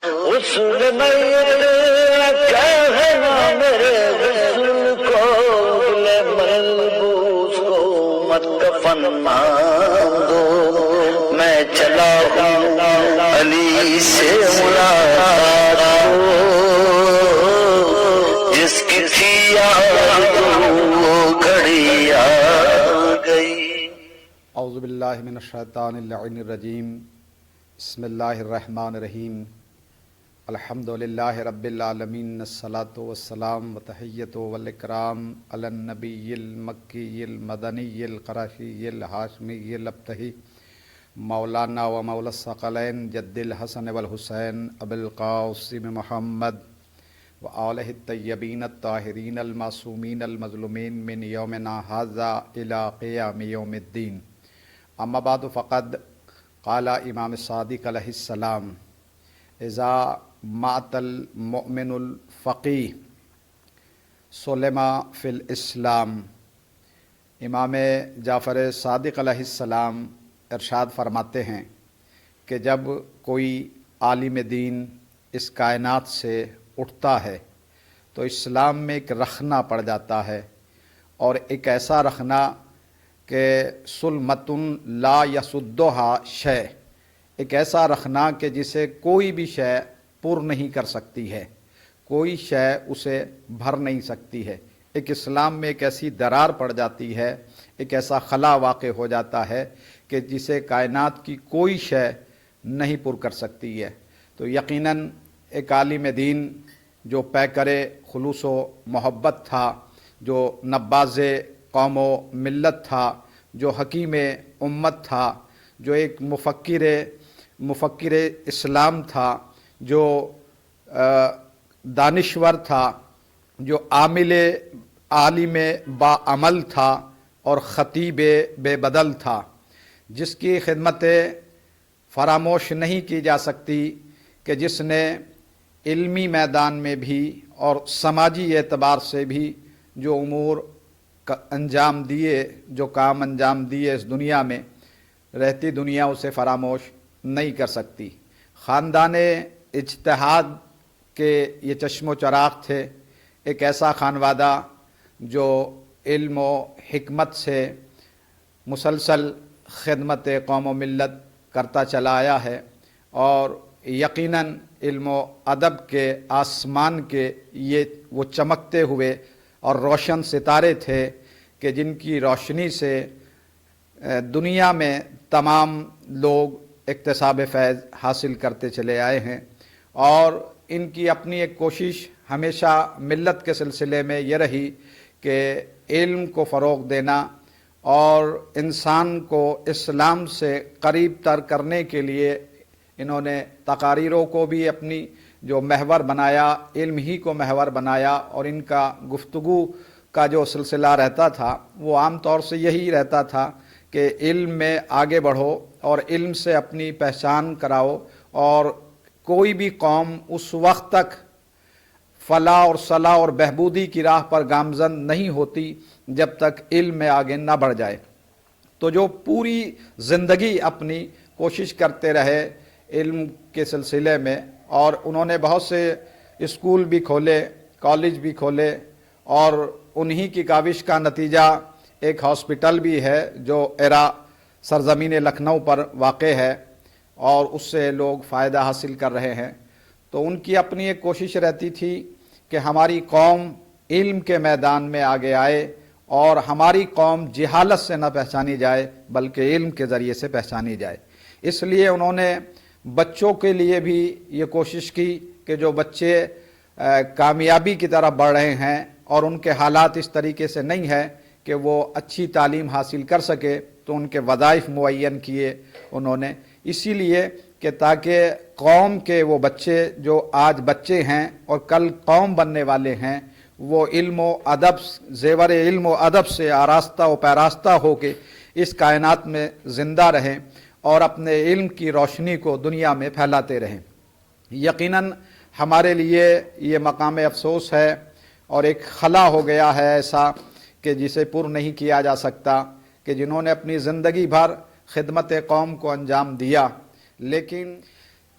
غسل میت کہنا میرے غسل کو، گلے ملبوس کو مت کفن باندھو، میں چلا ہوں علی سے ملاقات کو، جس کی تھی یاد وہ گھڑی آ گئی۔ اعوذ باللہ من الشیطان اللعین الرجیم، بسم اللہ الرحمن الرحیم، الحمدللہ رب العالمین، الصلاۃ والسلام وتحیۃ والاکرام علی النبی المکی المدنی القرشی الہاشمی الابتہی، مولانا و مولا الثقلین جد الحسن والحسین ابی القاسم محمد وآلہ الطیبین الطاہرین المعصومین المظلومین من یومنا ھذا الی قیام یوم الدین۔ اما بعد فقد قال امام صادق علیہ السلام اذا مات المؤمن الفقی سلم فی الاسلام۔ امام جعفر صادق علیہ السلام ارشاد فرماتے ہیں کہ جب کوئی عالم دین اس کائنات سے اٹھتا ہے تو اسلام میں ایک رخنا پڑ جاتا ہے، اور ایک ایسا رخنا کہ سلمتن لا یسدھا شے، ایک ایسا رخنا کہ جسے کوئی بھی شے پر نہیں کر سکتی ہے، کوئی شے اسے بھر نہیں سکتی ہے۔ ایک اسلام میں ایک ایسی درار پڑ جاتی ہے، ایک ایسا خلا واقع ہو جاتا ہے کہ جسے کائنات کی کوئی شے نہیں پر کر سکتی ہے۔ تو یقیناً ایک عالم دین جو پیکر خلوص و محبت تھا، جو نباز قوم و ملت تھا، جو حکیم امت تھا، جو ایک مفکر اسلام تھا، جو دانشور تھا، جو عالم با عمل تھا اور خطیب بے بدل تھا، جس کی خدمتیں فراموش نہیں کی جا سکتی، کہ جس نے علمی میدان میں بھی اور سماجی اعتبار سے بھی جو امور انجام دیے، جو کام انجام دیے، اس دنیا میں رہتی دنیا اسے فراموش نہیں کر سکتی۔ خاندان اجتہاد کے یہ چشم و چراغ تھے، ایک ایسا خانوادہ جو علم و حکمت سے مسلسل خدمت قوم و ملت کرتا چلا آیا ہے، اور یقیناً علم و ادب کے آسمان کے یہ وہ چمکتے ہوئے اور روشن ستارے تھے کہ جن کی روشنی سے دنیا میں تمام لوگ اکتساب فیض حاصل کرتے چلے آئے ہیں، اور ان کی اپنی ایک کوشش ہمیشہ ملت کے سلسلے میں یہ رہی کہ علم کو فروغ دینا اور انسان کو اسلام سے قریب تر کرنے کے لیے انہوں نے تقاریروں کو بھی اپنی جو محور بنایا، علم ہی کو محور بنایا، اور ان کا گفتگو کا جو سلسلہ رہتا تھا وہ عام طور سے یہی رہتا تھا کہ علم میں آگے بڑھو اور علم سے اپنی پہچان کراؤ، اور کوئی بھی قوم اس وقت تک فلاح اور صلاح اور بہبودی کی راہ پر گامزن نہیں ہوتی جب تک علم میں آگے نہ بڑھ جائے۔ تو جو پوری زندگی اپنی کوشش کرتے رہے علم کے سلسلے میں، اور انہوں نے بہت سے اسکول بھی کھولے، کالج بھی کھولے، اور انہی کی کاوش کا نتیجہ ایک ہاسپٹل بھی ہے جو ایرا سرزمین لکھنؤ پر واقع ہے، اور اس سے لوگ فائدہ حاصل کر رہے ہیں۔ تو ان کی اپنی ایک کوشش رہتی تھی کہ ہماری قوم علم کے میدان میں آگے آئے، اور ہماری قوم جہالت سے نہ پہچانی جائے بلکہ علم کے ذریعے سے پہچانی جائے۔ اس لیے انہوں نے بچوں کے لیے بھی یہ کوشش کی کہ جو بچے کامیابی کی طرف بڑھ رہے ہیں اور ان کے حالات اس طریقے سے نہیں ہے کہ وہ اچھی تعلیم حاصل کر سکے، تو ان کے وظائف معین کیے انہوں نے، اسی لیے کہ تاکہ قوم کے وہ بچے جو آج بچے ہیں اور کل قوم بننے والے ہیں، وہ علم و ادب، زیور علم و ادب سے آراستہ و پیراستہ ہو کے اس کائنات میں زندہ رہیں اور اپنے علم کی روشنی کو دنیا میں پھیلاتے رہیں۔ یقیناً ہمارے لیے یہ مقام افسوس ہے، اور ایک خلا ہو گیا ہے ایسا کہ جسے پر نہیں کیا جا سکتا، کہ جنہوں نے اپنی زندگی بھر خدمت قوم کو انجام دیا، لیکن